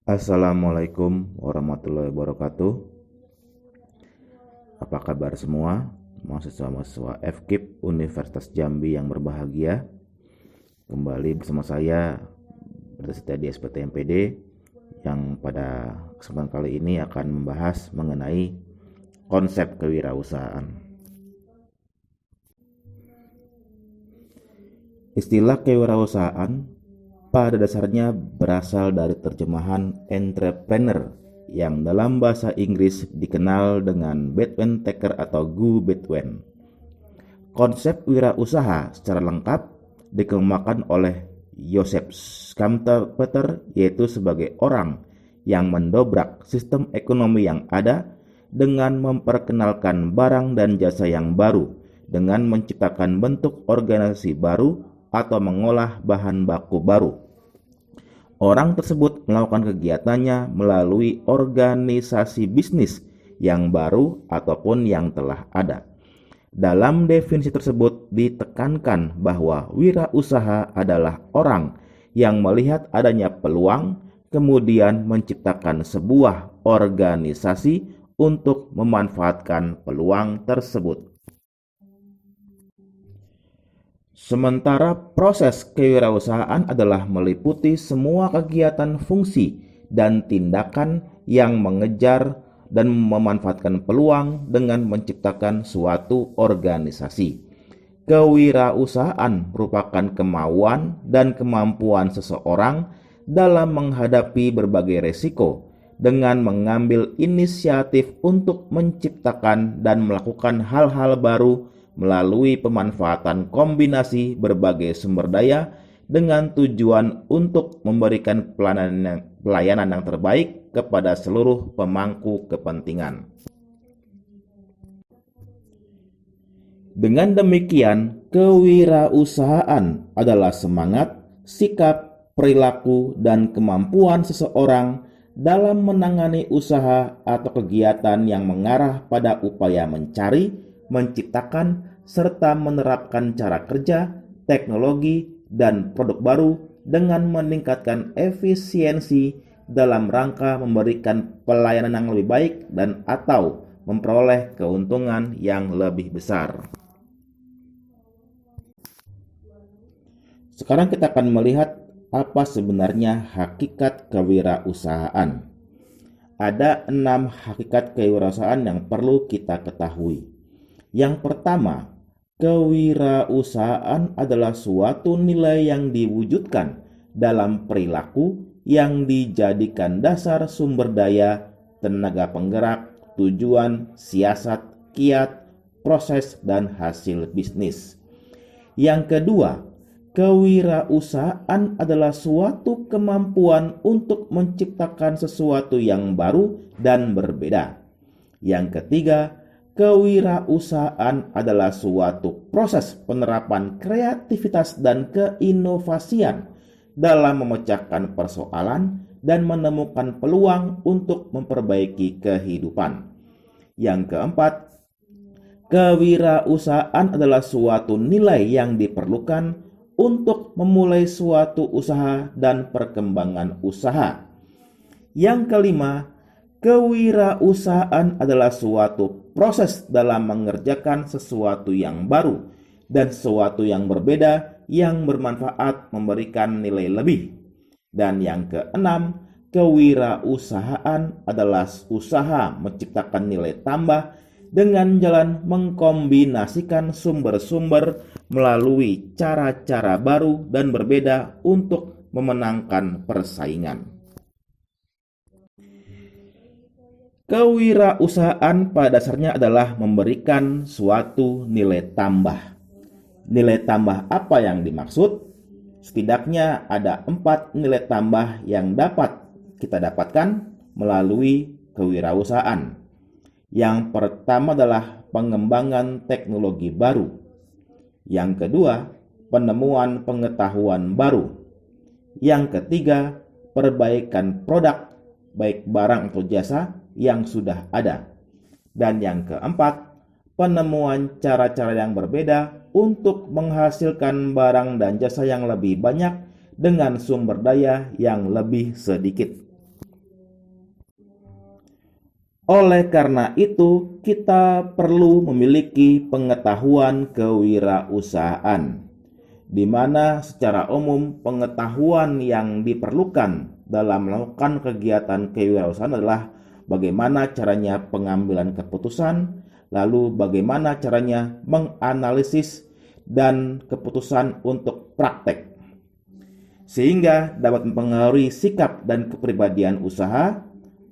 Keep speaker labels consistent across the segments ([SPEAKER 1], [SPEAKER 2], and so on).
[SPEAKER 1] Assalamualaikum warahmatullahi wabarakatuh. Apa kabar semua? Mahasiswa-mahasiswa FKIP Universitas Jambi yang berbahagia. Kembali bersama saya bersedia di SPTMPD yang pada kesempatan kali ini akan membahas mengenai konsep kewirausahaan. Istilah kewirausahaan pada dasarnya berasal dari terjemahan entrepreneur yang dalam bahasa Inggris dikenal dengan Bethune Taker atau Go Bethune. Konsep wirausaha secara lengkap dikemukakan oleh Joseph Schumpeter, yaitu sebagai orang yang mendobrak sistem ekonomi yang ada dengan memperkenalkan barang dan jasa yang baru, dengan menciptakan bentuk organisasi baru atau mengolah bahan baku baru. Orang tersebut melakukan kegiatannya melalui organisasi bisnis yang baru ataupun yang telah ada. Dalam definisi tersebut ditekankan bahwa wirausaha adalah orang yang melihat adanya peluang, kemudian menciptakan sebuah organisasi untuk memanfaatkan peluang tersebut. Sementara proses kewirausahaan adalah meliputi semua kegiatan fungsi dan tindakan yang mengejar dan memanfaatkan peluang dengan menciptakan suatu organisasi. Kewirausahaan merupakan kemauan dan kemampuan seseorang dalam menghadapi berbagai resiko dengan mengambil inisiatif untuk menciptakan dan melakukan hal-hal baru melalui pemanfaatan kombinasi berbagai sumber daya dengan tujuan untuk memberikan pelayanan yang terbaik kepada seluruh pemangku kepentingan. Dengan demikian, kewirausahaan adalah semangat, sikap, perilaku, dan kemampuan seseorang dalam menangani usaha atau kegiatan yang mengarah pada upaya mencari, menciptakan, serta menerapkan cara kerja, teknologi, dan produk baru dengan meningkatkan efisiensi dalam rangka memberikan pelayanan yang lebih baik dan atau memperoleh keuntungan yang lebih besar. Sekarang kita akan melihat apa sebenarnya hakikat kewirausahaan. Ada 6 hakikat kewirausahaan yang perlu kita ketahui. Yang pertama, kewirausahaan adalah suatu nilai yang diwujudkan dalam perilaku yang dijadikan dasar sumber daya, tenaga penggerak, tujuan, siasat, kiat, proses, dan hasil bisnis. Yang kedua, kewirausahaan adalah suatu kemampuan untuk menciptakan sesuatu yang baru dan berbeda. Yang ketiga, kewirausahaan adalah suatu proses penerapan kreativitas dan keinovasian dalam memecahkan persoalan dan menemukan peluang untuk memperbaiki kehidupan. Yang keempat, kewirausahaan adalah suatu nilai yang diperlukan untuk memulai suatu usaha dan perkembangan usaha. Yang kelima, kewirausahaan adalah suatu proses dalam mengerjakan sesuatu yang baru dan sesuatu yang berbeda yang bermanfaat memberikan nilai lebih. Dan yang keenam, kewirausahaan adalah usaha menciptakan nilai tambah dengan jalan mengkombinasikan sumber-sumber melalui cara-cara baru dan berbeda untuk memenangkan persaingan. Kewirausahaan pada dasarnya adalah memberikan suatu nilai tambah. Nilai tambah apa yang dimaksud? Setidaknya ada 4 nilai tambah yang dapat kita dapatkan melalui kewirausahaan. Yang pertama adalah pengembangan teknologi baru. Yang kedua, penemuan pengetahuan baru. Yang ketiga, perbaikan produk, baik barang atau jasa yang sudah ada. Dan yang keempat, penemuan cara-cara yang berbeda untuk menghasilkan barang dan jasa yang lebih banyak dengan sumber daya yang lebih sedikit. Oleh karena itu, kita perlu memiliki pengetahuan kewirausahaan, di mana secara umum pengetahuan yang diperlukan dalam melakukan kegiatan kewirausahaan adalah bagaimana caranya pengambilan keputusan, lalu bagaimana caranya menganalisis dan keputusan untuk praktek, sehingga dapat mempengaruhi sikap dan kepribadian usaha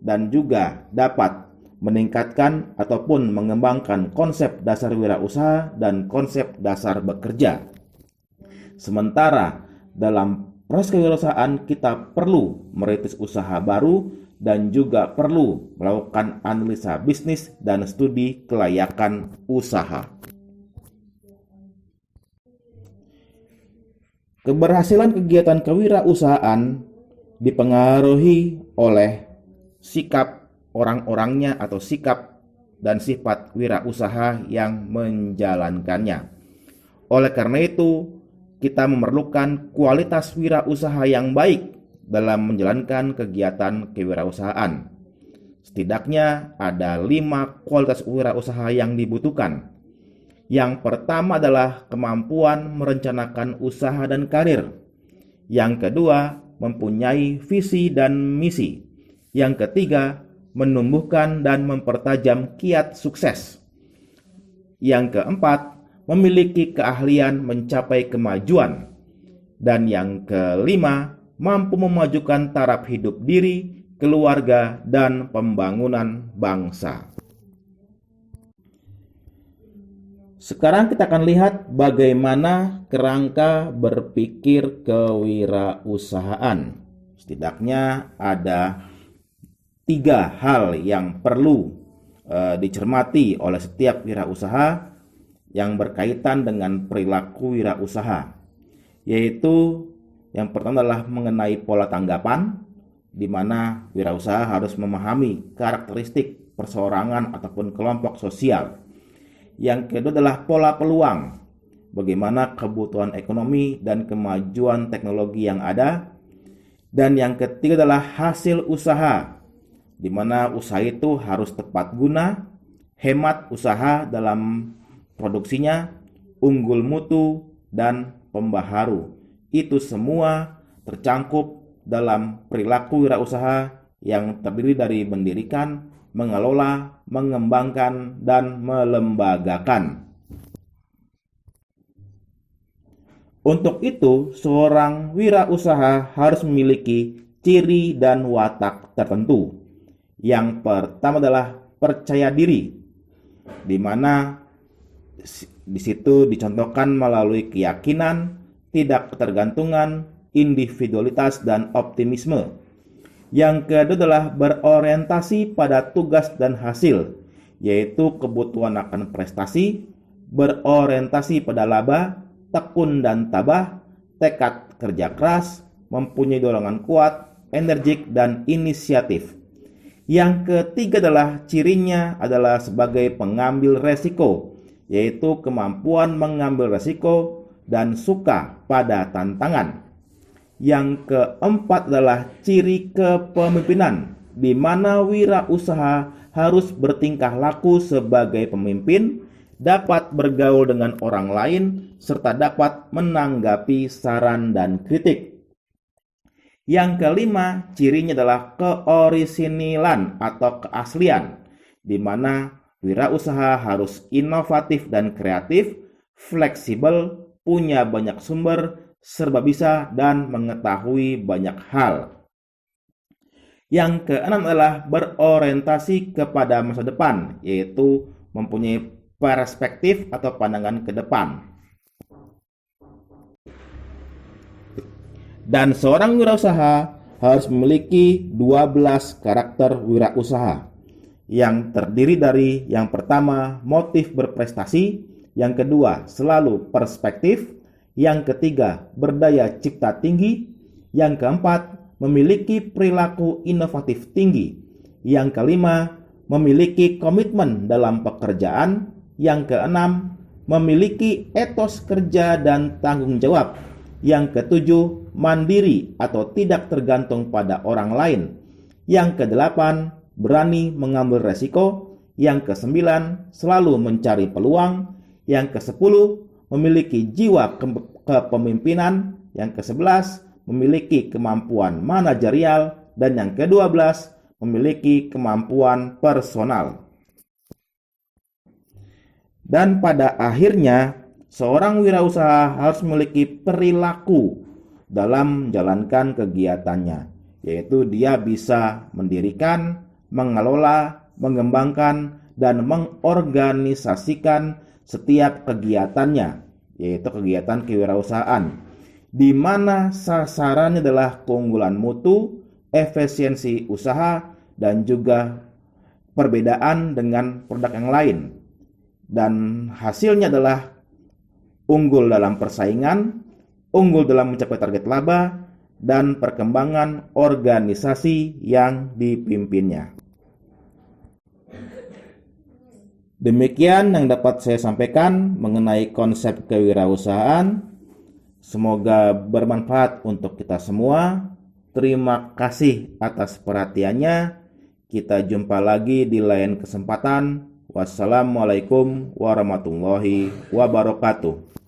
[SPEAKER 1] dan juga dapat meningkatkan ataupun mengembangkan konsep dasar wirausaha dan konsep dasar bekerja. Sementara dalam proses kewirausahaan kita perlu merintis usaha baru dan juga perlu melakukan analisa bisnis dan studi kelayakan usaha. Keberhasilan kegiatan kewirausahaan dipengaruhi oleh sikap orang-orangnya atau sikap dan sifat wirausaha yang menjalankannya. Oleh karena itu, kita memerlukan kualitas wirausaha yang baik dalam menjalankan kegiatan kewirausahaan. Setidaknya ada 5 kualitas wirausaha yang dibutuhkan. Yang pertama adalah kemampuan merencanakan usaha dan karir. Yang kedua, mempunyai visi dan misi. Yang ketiga, menumbuhkan dan mempertajam kiat sukses. Yang keempat, memiliki keahlian mencapai kemajuan. Dan yang kelima, mampu memajukan taraf hidup diri, keluarga, dan pembangunan bangsa. Sekarang kita akan lihat bagaimana kerangka berpikir kewirausahaan. Setidaknya ada 3 hal yang perlu dicermati oleh setiap wirausaha yang berkaitan dengan perilaku wirausaha, yaitu yang pertama adalah mengenai pola tanggapan, di mana wirausaha harus memahami karakteristik perseorangan ataupun kelompok sosial. Yang kedua adalah pola peluang, bagaimana kebutuhan ekonomi dan kemajuan teknologi yang ada. Dan yang ketiga adalah hasil usaha, di mana usaha itu harus tepat guna, hemat usaha dalam produksinya, unggul mutu, dan pembaharu. Itu semua tercangkup dalam perilaku wirausaha yang terdiri dari mendirikan, mengelola, mengembangkan, dan melembagakan. Untuk itu, seorang wirausaha harus memiliki ciri dan watak tertentu. Yang pertama adalah percaya diri, di mana di situ dicontohkan melalui keyakinan, tidak ketergantungan, individualitas, dan optimisme. Yang kedua adalah berorientasi pada tugas dan hasil, yaitu kebutuhan akan prestasi, berorientasi pada laba, tekun dan tabah, tekad kerja keras, mempunyai dorongan kuat, energik, dan inisiatif. Yang ketiga adalah cirinya adalah sebagai pengambil resiko, yaitu kemampuan mengambil resiko dan suka pada tantangan. Yang keempat adalah ciri kepemimpinan, di mana wirausaha harus bertingkah laku sebagai pemimpin, dapat bergaul dengan orang lain, serta dapat menanggapi saran dan kritik. Yang kelima, cirinya adalah keorisinilan atau keaslian, di mana wirausaha harus inovatif dan kreatif, fleksibel, punya banyak sumber, serba bisa, dan mengetahui banyak hal. Yang keenam adalah berorientasi kepada masa depan, yaitu mempunyai perspektif atau pandangan ke depan. Dan seorang wirausaha harus memiliki 12 karakter wirausaha, yang terdiri dari yang pertama, motif berprestasi, yang kedua, selalu perspektif, yang ketiga, berdaya cipta tinggi, yang keempat, memiliki perilaku inovatif tinggi, yang kelima, memiliki komitmen dalam pekerjaan, yang keenam, memiliki etos kerja dan tanggung jawab, yang ketujuh, mandiri atau tidak tergantung pada orang lain, yang kedelapan, berani mengambil resiko. Yang ke-9, selalu mencari peluang. Yang ke-10, memiliki jiwa kepemimpinan. Yang ke-11, memiliki kemampuan manajerial. Dan yang ke-12, memiliki kemampuan personal. Dan pada akhirnya, seorang wirausaha harus memiliki perilaku dalam menjalankan kegiatannya, yaitu dia bisa mendirikan, mengelola, mengembangkan, dan mengorganisasikan setiap kegiatannya, yaitu kegiatan kewirausahaan, di mana sasarannya adalah keunggulan mutu, efisiensi usaha, dan juga perbedaan dengan produk yang lain. Dan hasilnya adalah unggul dalam persaingan, unggul dalam mencapai target laba, dan perkembangan organisasi yang dipimpinnya. Demikian yang dapat saya sampaikan mengenai konsep kewirausahaan. Semoga bermanfaat untuk kita semua. Terima kasih atas perhatiannya. Kita jumpa lagi di lain kesempatan. Wassalamualaikum warahmatullahi wabarakatuh.